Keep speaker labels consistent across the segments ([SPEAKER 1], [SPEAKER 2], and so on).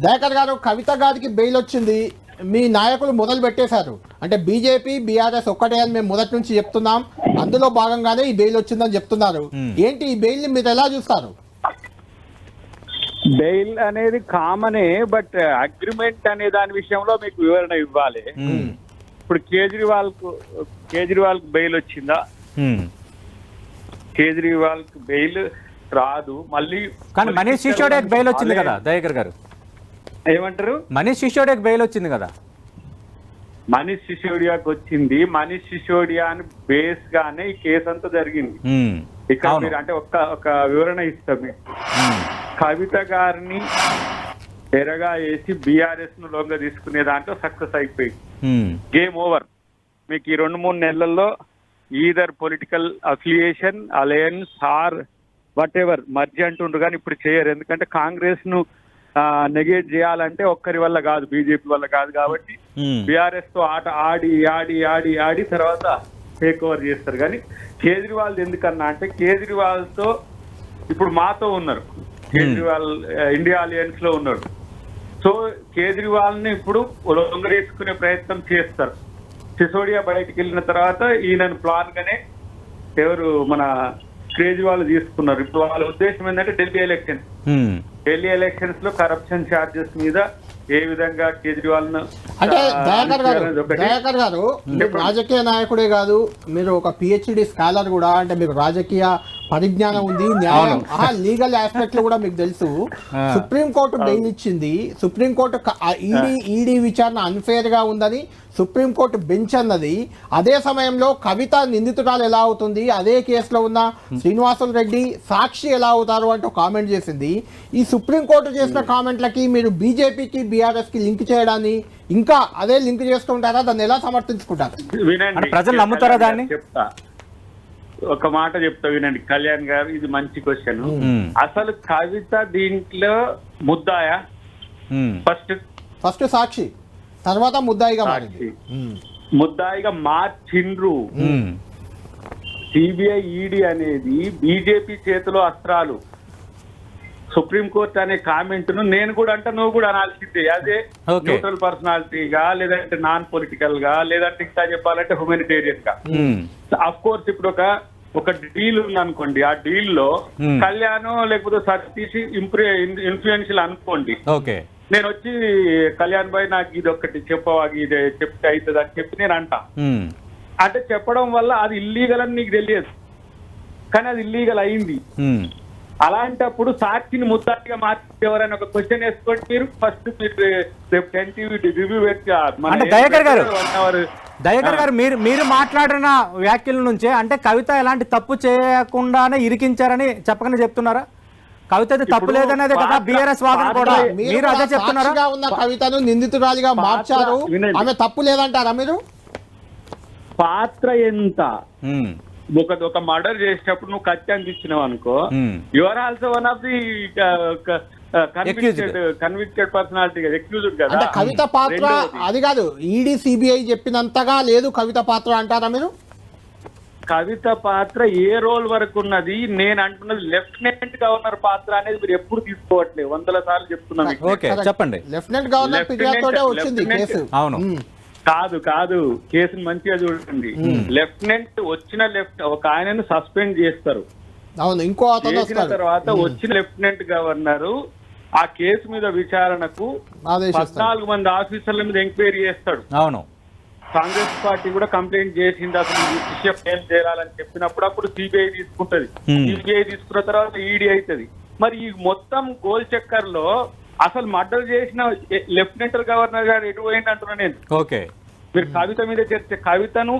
[SPEAKER 1] దయాకర్ గారు, కవిత గారికి బెయిల్ వచ్చింది, మీ నాయకులు మొదలు పెట్టేశారు. అంటే బీజేపీ బీఆర్ఎస్ ఒక్కటే అని మేము మొదటి నుంచి చెప్తున్నాం, అందులో భాగంగానే ఈ బెయిల్ వచ్చిందని చెప్తున్నారు. ఏంటి ఈ బెయిల్ ని మీరు ఎలా చూస్తారు?
[SPEAKER 2] బెయిల్ అనేది కామనే, బట్ అగ్రిమెంట్ అనే దాని విషయంలో మీకు వివరణ ఇవ్వాలి. ఇప్పుడు కేజ్రీవాల్ కు బెయిల్ వచ్చిందా? కేజ్రీవాల్ కు బెయిల్ రాదు. మళ్ళీ
[SPEAKER 3] కానీ మనీష్ సిసోడియాకి బెయిల్ వచ్చింది కదా దయాకర్ గారు.
[SPEAKER 2] ఏమంటారు?
[SPEAKER 3] మనీష్ సిసోడియాకి బెయిల్ వచ్చింది కదా.
[SPEAKER 2] మనీష్ సిసోడియాకి వచ్చింది. మనీష్ సిసోడియా అని బేస్ గానే ఈ కేసు అంతా జరిగింది. ఇక్కడ మీరు అంటే ఒక వివరణ ఇస్తాం మీకు. కవిత గారిని ఎరగా వేసి బీఆర్ఎస్ ను లొంగ తీసుకునే దాంట్లో సక్సెస్ అయిపోయింది. Game over. మీకు ఈ 2-3 నెలల్లో either political affiliation, alliance or whatever మర్జీ అంటుండ్రు, కానీ ఇప్పుడు చేయరు. ఎందుకంటే కాంగ్రెస్ ను నెగేట్ చేయాలంటే ఒక్కరి వల్ల కాదు, బీజేపీ వల్ల కాదు. కాబట్టి బీఆర్ఎస్ తో ఆట ఆడి ఆడి ఆడి ఆడి తర్వాత టేక్ ఓవర్ చేస్తారు. కానీ కేజ్రీవాల్ ఎందుకన్నా అంటే కేజ్రీవాల్ తో ఇప్పుడు మాతో ఉన్నారు, కేజ్రీవాల్ ఇండియా అలయన్స్ లో ఉన్నాడు. సో కేజ్రీవాల్ ని ఇప్పుడు లొంగరేసుకునే ప్రయత్నం చేస్తారు. సిసోడియా బయటికి వెళ్ళిన తర్వాత ఈయనను ప్లాన్ గానే ఎవరు మన కేజ్రీవాల్ తీసుకున్నారు. ఇప్పుడు వాళ్ళ ఉద్దేశం ఏంటంటే ఢిల్లీ ఎలక్షన్స్ లో కరప్షన్ ఛార్జెస్ మీద ఏ విధంగా కేజ్రీవాల్
[SPEAKER 1] అంటే దయాకర్ గారు మీరు రాజకీయ నాయకుడే కాదు, మీరు ఒక పిహెచ్డి స్కాలర్ కూడా. అంటే మీకు రాజకీయ పరిజ్ఞానం ఉంది, న్యాయం లీగల్ ఆస్పెక్ట్ లో కూడా మీకు తెలుసు. సుప్రీంకోర్టు బెయిల్ ఇచ్చింది, సుప్రీంకోర్టు ఈడీ విచారణ అన్ఫేర్ గా ఉందని సుప్రీంకోర్టు బెంచ్ అన్నది. అదే సమయంలో కవిత నిందితురాలు ఎలా అవుతుంది, అదే కేసులో ఉన్న శ్రీనివాసులు రెడ్డి సాక్షి ఎలా అవుతారు అంటూ కామెంట్ చేసింది. ఈ సుప్రీంకోర్టు చేసిన కామెంట్లకి మీరు బీజేపీకి బీఆర్ఎస్ కి లింక్ చేయడాన్ని ఇంకా అదే లింక్ చేసుకుంటారా? దాన్ని ఎలా సమర్థించుకుంటారు?
[SPEAKER 3] ప్రజలు నమ్ముతారా దాన్ని?
[SPEAKER 2] చెప్తా, ఒక మాట చెప్తా వినండి. కళ్యాణ్ గారు, ఇది మంచి క్వశ్చన్. అసలు కవిత దీంట్లో ముద్దాయా?
[SPEAKER 1] ఫస్ట్ సాక్షి, తర్వాత ముద్దాయిగా మారింది.
[SPEAKER 2] ముద్దాయిగా మార్చిండ్రు. సిబిఐ ఈడీ అనేది బీజేపీ చేతిలో అస్త్రాలు. సుప్రీంకోర్టు అనే కామెంట్ ను నేను కూడా అంటే నువ్వు కూడా అనాల్సిందే. అదే న్యూట్రల్ పర్సనాలిటీగా, లేదంటే నాన్ పొలిటికల్ గా, లేదంటే ఇంకా చెప్పాలంటే హ్యూమానిటేరియన్ గా. అఫ్ కోర్స్ ఇప్పుడు ఒక డీల్ ఉంది అనుకోండి, ఆ డీల్ లో కళ్యాణ్ లేకపోతే సతీష్ ఇన్ఫ్లుయెన్షియల్ అనుకోండి, నేను వచ్చి కళ్యాణ్ భాయ్ నాకు ఇది ఒక్కటి చెప్పవా, ఇది చెప్తే అవుతుంది అని చెప్పి నేను అంటా. అంటే చెప్పడం వల్ల అది ఇల్లీగల్ అని నీకు తెలియదు, కానీ అది ఇల్లీగల్ అయింది. అలాంటప్పుడు సాక్షిని ముద్దాయిగా మార్చి ఎవరైనా ఒక క్వశ్చన్ వేసుకోండి మీరు. ఫస్ట్ మీరు రేపు 10 టీవీ రివ్యూ
[SPEAKER 3] దయాకర్ గారు మీరు మాట్లాడిన వ్యాఖ్యల నుంచే అంటే కవిత ఎలాంటి తప్పు చేయకుండానే ఇరికించారని చెప్పకనే చెప్తున్నారా? కవిత తప్పు లేదనేది కదా బీఆర్ఎస్ వాదన కూడా. మీరు అదే చెప్తున్నారా?
[SPEAKER 1] ఉన్న కవితను నిందితురాలిగా మార్చారు, ఆమె తప్పు లేదంటారా మీరు?
[SPEAKER 2] పాత్ర ఎంత? ఒక మర్డర్ చేసేటప్పుడు నువ్వు కత్తి అందించినావు అనుకో, you are also one of the convicted personality, accused కదా.
[SPEAKER 1] అంటే కవిత పాత్ర అది కాదు, ఈడీ సిబిఐ చెప్పినంతగా లేదు కవిత పాత్ర అంటారా మీరు?
[SPEAKER 2] కవిత పాత్ర ఏ రోల్ వరకు ఉన్నది? నేను అంటున్నది లెఫ్టినెంట్ గవర్నర్ పాత్ర అనేది మీరు ఎప్పుడు తీసుకోవట్లేదు, 100 సార్లు చెప్తున్నాను.
[SPEAKER 3] చెప్పండి.
[SPEAKER 1] లెఫ్టినెంట్ గవర్నర్ ఫిర్యాదు తోటే వచ్చింది కేసు.
[SPEAKER 3] అవును,
[SPEAKER 2] కాదు కేసును మంచిగా చూడండి. లెఫ్టినెంట్ ఒక ఆయనను సస్పెండ్ చేస్తారు.
[SPEAKER 1] అవును, ఇంకో
[SPEAKER 2] చేసిన తర్వాత వచ్చిన లెఫ్టినెంట్ గవర్నర్ ఆ కేసు మీద విచారణకు 14 మంది ఆఫీసర్ల మీద ఎంక్వైరీ చేస్తాడు.
[SPEAKER 3] అవును,
[SPEAKER 2] కాంగ్రెస్ పార్టీ కూడా కంప్లైంట్ చేసింది, అసలు ఈ విషయం ఏం చేయాలని చెప్పినప్పుడు అప్పుడు సిబిఐ తీసుకుంటది. సిబిఐ తీసుకున్న తర్వాత ఈడీ అవుతుంది. మరి ఈ మొత్తం గోల్ చక్కర్ లో అసలు మర్డర్ చేసిన లెఫ్టినెంట్ గవర్నర్ గారు ఎటు పోయింది అంటున్నా నేను. మీరు కవిత మీద చర్చ, కవితను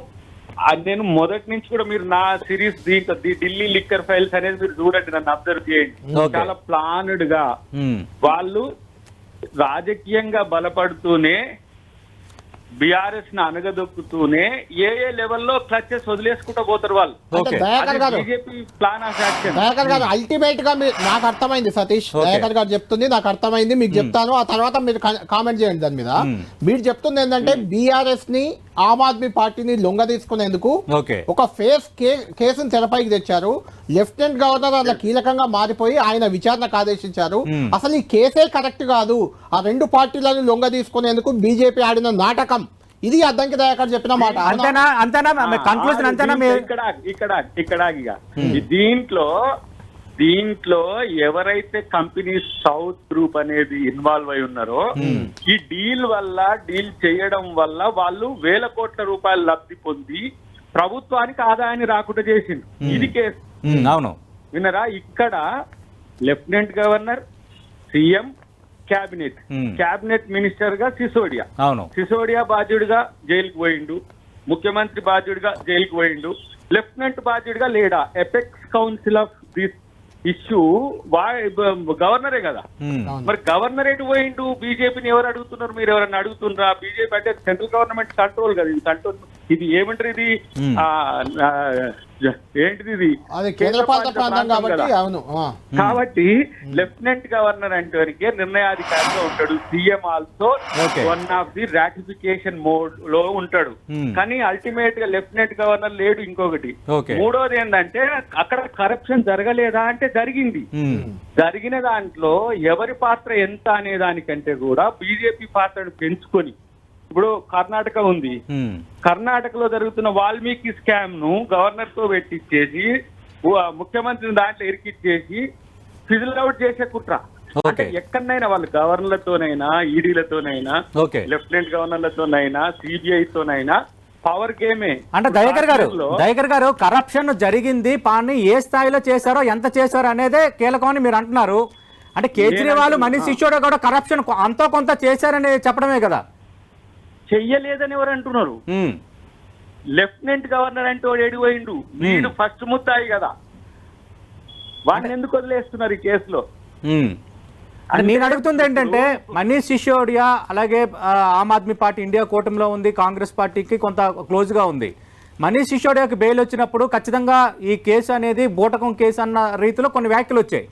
[SPEAKER 2] నేను మొదటి నుంచి కూడా మీరు నా సిరీస్ దీంట్లో ఢిల్లీ లిక్కర్ ఫైల్స్ అనేది మీరు చూడండి, నన్ను అబ్జర్వ్ చేయండి. చాలా ప్లాన్డ్ గా వాళ్ళు రాజకీయంగా బలపడుతూనే బీఆర్ఎస్ ని అనగదొక్కుతూనే ఏ లెవెల్లో క్లచెస్ వదిలేసుకుంటూ పోతారు వాళ్ళు. BJP plan of action.
[SPEAKER 1] Dayakar గారు, అల్టిమేట్ గా నాకు అర్థమైంది సతీష్, దయాకర్ గారు చెప్తుంది నాకు అర్థమైంది, మీకు చెప్తాను, ఆ తర్వాత మీరు కామెంట్ చేయండి దాని మీద. మీరు చెప్తుంది ఏంటంటే బీఆర్ఎస్ ని ఆమ్ ఆద్మీ పార్టీని లొంగ తీసుకునేందుకు
[SPEAKER 3] ఓకే
[SPEAKER 1] ఒక కేసును తెరపైకి తెచ్చారు. లెఫ్టినెంట్ గవర్నర్ అట్లా కీలకంగా మారిపోయి ఆయన విచారణకు ఆదేశించారు. అసలు ఈ కేసే కరెక్ట్ కాదు. ఆ రెండు పార్టీలను లొంగ తీసుకునేందుకు బీజేపీ ఆడిన నాటకం ఇది అద్దంకి దయాకర్ చెప్పిన మాట.
[SPEAKER 3] అంతేనా కన్క్లూజన్ అంతేనా?
[SPEAKER 2] ఇక్కడ దీంట్లో ఎవరైతే కంపెనీ సౌత్ గ్రూప్ అనేది ఇన్వాల్వ్ అయి ఉన్నారో ఈ డీల్ చేయడం వల్ల వాళ్ళు వేల కోట్ల రూపాయలు లబ్ధి పొంది ప్రభుత్వానికి ఆదాయాన్ని రాకుండా చేసింది. ఇది కేసు.
[SPEAKER 3] అవును,
[SPEAKER 2] విన్నరా? ఇక్కడ lieutenant governor, CM, cabinet minister గా సిసోడియా, సిసోడియా బాధ్యుడిగా జైలుకు పోయిండు, ముఖ్యమంత్రి బాధ్యుడిగా జైలుకు పోయిండు, లెఫ్టినెంట్ బాధ్యుడిగా లేడా? Apex council of this issue గవర్నరే కదా. మరి గవర్నర్ ఎటు పోయిండు? బీజేపీని ఎవరు అడుగుతున్నారు? మీరు ఎవరన్నా అడుగుతున్నారా? బీజేపీ అంటే సెంట్రల్ గవర్నమెంట్ కంట్రోల్ కదా, ఇది కంట్రోల్. ఇది ఏమంటారు? ఇది ఏంటిది? ఇది కాబట్టి లెఫ్టినెంట్ గవర్నర్ అంటే నిర్ణయాధికారిగా ఉంటాడు. CM also one of the ratification mode లో ఉంటాడు. కానీ అల్టిమేట్ గా లెఫ్టినెంట్ గవర్నర్ లేడు. ఇంకొకటి మూడోది ఏంటంటే అక్కడ కరప్షన్ జరగలేదా అంటే జరిగింది. జరిగిన దాంట్లో ఎవరి పాత్ర ఎంత అనే దానికంటే కూడా బీజేపీ పాత్రను పెంచుకొని, ఇప్పుడు కర్ణాటక ఉంది, కర్ణాటకలో జరుగుతున్న వాల్మీకి స్కామ్ ను గవర్నర్ తో పెట్టించేసి ముఖ్యమంత్రిని దాంట్లో ఇరికిచ్చేసి ఫిజిల్ అవుట్ చేసే కుట్ర. అంటే ఎక్కడైనా వాళ్ళు గవర్నర్లతోనైనా, ఈడీలతోనైనా, లెఫ్టినెంట్ గవర్నర్లతోనైనా, సిబిఐతోనైనా పవర్ గేమే.
[SPEAKER 3] అంటే దయాకర్ గారు కరప్షన్ జరిగింది, కానీ ఏ స్థాయిలో చేశారో, ఎంత చేశారో అనేదే కీలకమని మీరు అంటున్నారు. అంటే కేజ్రీవాల్, మనీష్ సిసోడియా కూడా కరప్షన్ అంతో కొంత చేశారని చెప్పడమే కదా.
[SPEAKER 2] చెయ్యలేదని ఎవరు అంటున్నారు? లెఫ్టినెంట్ గవర్నర్ అంటే వాడు ఎడిపోయిండు, వీడు ఫస్ట్ ముత్తాయి కదా, వాడిని ఎందుకు వదిలేస్తున్నారు ఈ కేసులో?
[SPEAKER 3] అంటే నేను అడుగుతుంది ఏంటంటే, మనీష్ సిసోడియా అలాగే ఆమ్ ఆద్మీ పార్టీ ఇండియా కూటమిలో ఉంది, కాంగ్రెస్ పార్టీకి కొంత క్లోజ్ గా ఉంది. మనీష్ సిసోడియాకి బెయిల్ వచ్చినప్పుడు ఖచ్చితంగా ఈ కేసు అనేది బూటకం కేసు అన్న రీతిలో కొన్ని వ్యాఖ్యలు వచ్చాయి.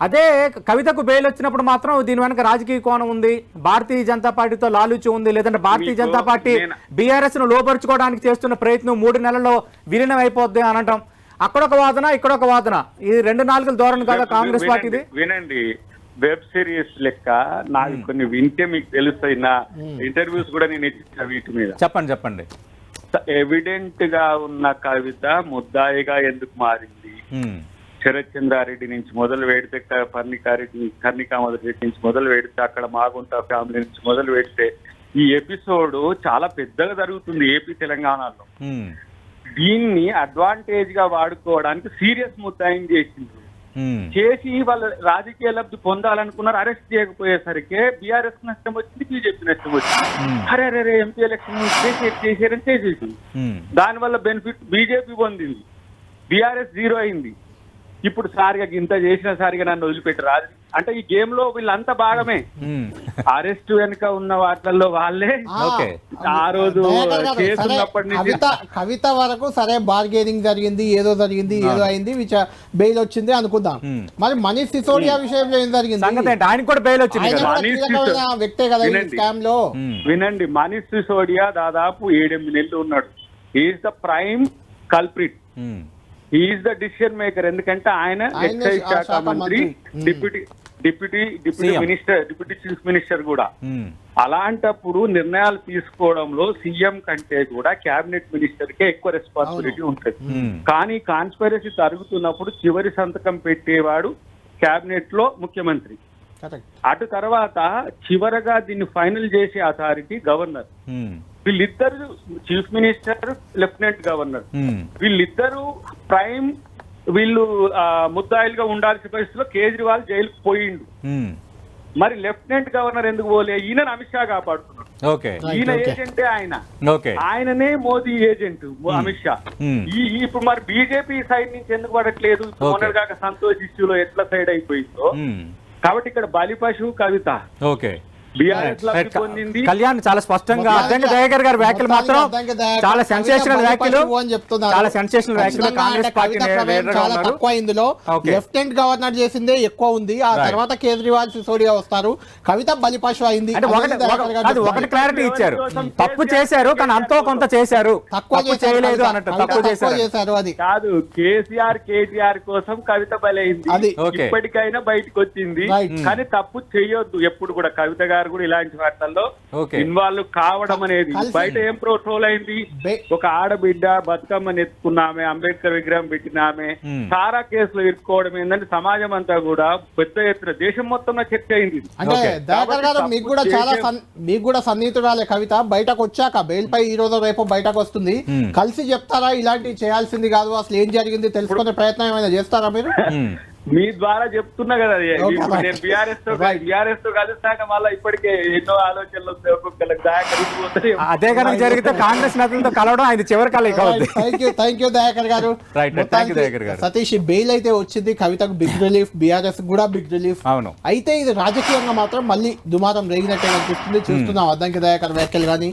[SPEAKER 3] అదే కవితకు బెయిల్ వచ్చినప్పుడు మాత్రం దీని వెనక రాజకీయ కోణం ఉంది, భారతీయ జనతా పార్టీతో లాలూచి ఉంది, లేదంటే భారతీయ జనతా పార్టీ బీఆర్ఎస్ ను లోపరుచుకోవడానికి చేస్తున్న ప్రయత్నం 3 నెలల్లో విలీనం అయిపోద్ది అనటం, అక్కడొక వాదన ఇక్కడొక వాదన, ఈ 2 నాలుగుల ధోరణి కదా కాంగ్రెస్ పార్టీది.
[SPEAKER 2] వినండి, వెబ్ సిరీస్ లెక్క నాకు కొన్ని వింటే మీకు తెలుస్తాయి. నా ఇంటర్వ్యూస్ కూడా నేను ఇచ్చిన వీటి మీద.
[SPEAKER 3] చెప్పండి.
[SPEAKER 2] ఎవిడెంట్ గా ఉన్న కవిత ముద్దాయిగా ఎందుకు మారింది? శరత్ చంద్రారెడ్డి నుంచి మొదలు పెడితే, కర్ణికామరెడ్డి నుంచి మొదలు పెడితే, అక్కడ మాగుంట ఫ్యామిలీ నుంచి మొదలు పెడితే ఈ ఎపిసోడ్ చాలా పెద్దగా జరుగుతుంది ఏపీ తెలంగాణలో. దీన్ని అడ్వాంటేజ్ గా వాడుకోవడానికి సీరియస్ ముద్దాయిని చేసి వాళ్ళ రాజకీయ లబ్ధి పొందాలనుకున్నారు. అరెస్ట్ చేయకపోయేసరికి బీఆర్ఎస్ నష్టం వచ్చింది, బీజేపీ నష్టం వచ్చింది. అరే ఎంపీ ఎలక్షన్ చేసేరని చేసేసింది. దానివల్ల బెనిఫిట్ బీజేపీ పొందింది, బీఆర్ఎస్ 0 అయింది. ఇప్పుడు సారిగా ఇంత చేసిన సారిగా నన్ను వదిలిపెట్టి రాదు అంటే ఈ గేమ్ లో వీళ్ళంతా భాగమే. అరెస్ట్ వెనుక ఉన్న వాటిల్లో వాళ్ళే. ఆ రోజు
[SPEAKER 1] కవిత వరకు సరే బార్గెనింగ్ జరిగింది, ఏదో అయింది, బెయిల్ వచ్చింది అనుకుందాం. మరి మనీష్ సిసోడియా విషయంలో ఏం జరిగింది?
[SPEAKER 3] ఆయన కూడా బెయిల్ వచ్చింది,
[SPEAKER 1] వ్యక్తే కదా ఈ స్కామ్ లో.
[SPEAKER 2] వినండి, మనీష్ సిసోడియా దాదాపు 7-8 నెలలు ఉన్నాడు. Is the prime culprit, is the decision maker. ఎందుకంటే ఆయన ఎక్సైజ్ శాఖ మంత్రి, deputy minister, deputy chief minister కూడా. అలాంటప్పుడు నిర్ణయాలు తీసుకోవడంలో సీఎం కంటే కూడా క్యాబినెట్ మినిస్టర్ కే ఎక్కువ రెస్పాన్సిబిలిటీ ఉంటుంది. కానీ కాన్స్పైరసీ జరుగుతున్నప్పుడు చివరి సంతకం పెట్టేవాడు క్యాబినెట్ లో ముఖ్యమంత్రి. అటు తర్వాత చివరగా దీన్ని ఫైనల్ చేసే అథారిటీ గవర్నర్. వీళ్ళిద్దరు చీఫ్ మినిస్టర్, లెఫ్టినెంట్ గవర్నర్, వీళ్ళిద్దరు ప్రైమ్, వీళ్ళు ముద్దాయిలుగా ఉండాల్సిన పరిస్థితిలో కేజ్రీవాల్ జైలుకు పోయిండు. మరి లెఫ్టినెంట్ గవర్నర్ ఎందుకు పోలే? ఈయన అమిత్ షా కాపాడుతున్నాడు. ఈయన ఏజెంటే ఆయననే మోదీ ఏజెంట్ అమిత్ షా. ఇప్పుడు మరి బీజేపీ సైడ్ నుంచి ఎందుకు పడట్లేదు? మొన్నటిదాకా సంతోష్ ఇష్యూలో ఎట్లా సైడ్ అయిపోయిందో. కాబట్టి ఇక్కడ బలి పశువు కవిత. బీఆర్ఎస్ లబ్ధి పొందింది.
[SPEAKER 3] కళ్యాణ్ చాలా స్పష్టంగా అద్దంకి దయాకర్ గారి వ్యాఖ్యలు మాత్రం చాలా సెన్సేషనల్ వ్యాఖ్యలు, చాలా సెన్సేషనల్ వ్యాఖ్యలు. కాంగ్రెస్ పార్టీ
[SPEAKER 1] చాలా తక్కువ ఇందులో లెఫ్టినెంట్ గవర్నర్ చేసిందే ఎక్కువ ఉంది. ఆ తర్వాత కేజ్రీవాల్ సిసోడియా వస్తారు. కవిత బలిపశు అయింది.
[SPEAKER 3] ఒకటి క్లారిటీ ఇచ్చారు, తప్పు చేశారు కానీ అంతో కొంత చేశారు, తక్కువ చేయలేదు అన్నట్టు. తక్కువ
[SPEAKER 1] చేశారు అది
[SPEAKER 2] కాదు. కేసీఆర్ కేటీఆర్ కోసం కవిత బలైంది,
[SPEAKER 1] అది
[SPEAKER 2] ఇప్పటికైనా బయటకు వచ్చింది. కానీ తప్పు చేయొద్దు ఎప్పుడు కూడా. కవిత గారు కూడా ఇలాంటి వాటిల్లో ఇన్వాల్వ్ కావడం అనేది బయట ఏం ట్రోల్ అయింది. ఒక ఆడబిడ్డ బతుకమ్మని ఎత్తుకున్నామే, అంబేద్కర్ విగ్రహం పెట్టినామే, సారా కేసులు ఇరుక్కోవడం ఏంటంటే సమాజం అంతా కూడా పెద్ద ఎత్తున దేశం మొత్తంలో చర్చ అయింది.
[SPEAKER 1] అంటే దయాకర్ గారు మీకు కూడా చాలా మీకు కూడా సన్నిహితురాలే కవిత. బయటకు వచ్చాక బెయిల్ పై ఈ రోజు రేపు బయటకు వస్తుంది, కలిసి చెప్తారా ఇలాంటివి చేయాల్సింది కాదు, అసలు ఏం జరిగింది తెలుసుకునే ప్రయత్నం ఏమైనా చేస్తారా మీరు?
[SPEAKER 2] మీ ద్వారా చెప్తున్నా కదా, నేను బీఆర్ఎస్ తో కలుస్తాక మళ్ళీ ఇప్పటికే ఎన్నో ఆలోచనలు
[SPEAKER 3] అదే కనుక జరిగితే కాంగ్రెస్ నేతలతో కలవడం ఆయన చివరి కలయిక.
[SPEAKER 1] థ్యాంక్ యూ దయాకర్ గారు. సతీష్ బెయిల్ అయితే వచ్చింది, కవితకు బిగ్ రిలీఫ్, బీఆర్ఎస్ కూడా బిగ్ రిలీఫ్.
[SPEAKER 3] అవును,
[SPEAKER 1] అయితే ఇది రాజకీయంగా మాత్రం మళ్ళీ దుమారం రేగినట్టే అనిపిస్తుంది. చూస్తున్నాం అద్దంకి దయాకర్ వ్యాఖ్యలు కానీ